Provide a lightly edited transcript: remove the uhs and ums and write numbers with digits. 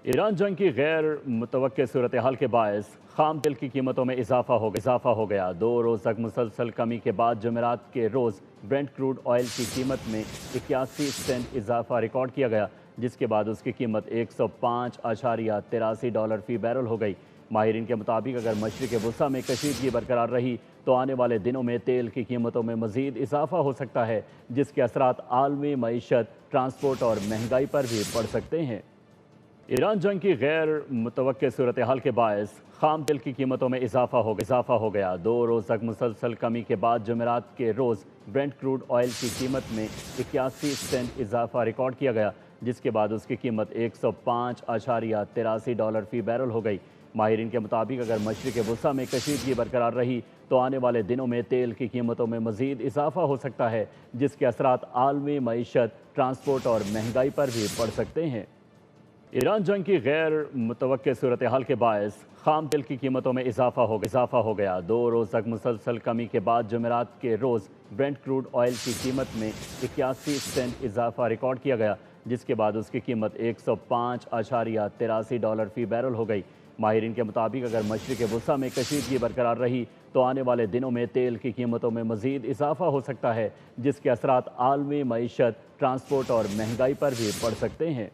Iran जंग की गैर मुतवक्के सूरत हाल के बायस खाम तेल की कीमतों में इजाफा हो गया। 2 रोज़ तक मुसलसल कमी के बाद जुमेरात के रोज़ ब्रेंट क्रूड ऑयल की कीमत में 81 सेंट इजाफा रिकॉर्ड किया गया, जिसके बाद उसकी कीमत $105.83 फ़ी बैरल हो गई। माहिरीन के मुताबिक अगर मशरिक़ वुस्ता में कशीदगी बरकरार रही तो आने वाले दिनों में तेल की कीमतों में मज़ीद इजाफा हो सकता है, जिसके असरात आलमी मईशत, ट्रांसपोर्ट और महंगाई पर भी पड़ सकते हैं। ईरान जंग की गैर मुतवक्के सूरत हाल के बायस खाम तेल की कीमतों में इजाफा हो गया। 2 रोज़ तक मुसलसल कमी के बाद जुमेरात के रोज़ ब्रेंट क्रूड ऑयल की कीमत में 81 सेंट इजाफा रिकॉर्ड किया गया, जिसके बाद उसकी कीमत $105.83 फ़ी बैरल हो गई। माहिरीन के मुताबिक अगर मशरिक़ वुस्ता में कशीदगी बरकरार रही तो आने वाले दिनों में तेल की कीमतों में मज़ीद इजाफा हो सकता है, जिसके असरात आलमी मईशत, ट्रांसपोर्ट और महंगाई पर भी पड़ सकते हैं। ईरान जंग की गैर मुतवक्के सूरत हाल के बायस खाम तेल की कीमतों में इजाफा हो गया। 2 रोज़ तक मुसलसल कमी के बाद जुमेरात के रोज़ ब्रेंट क्रूड ऑयल की कीमत में 81 सेंट इजाफा रिकॉर्ड किया गया, जिसके बाद उसकी कीमत $105.83 फ़ी बैरल हो गई। माहिरीन के मुताबिक अगर मशरिक़ वुस्ता में कशीदगी बरकरार रही तो आने वाले दिनों में तेल की कीमतों में मज़ीद इजाफा हो सकता है, जिसके असरात आलमी मईशत, ट्रांसपोर्ट और महंगाई पर भी पड़ सकते हैं।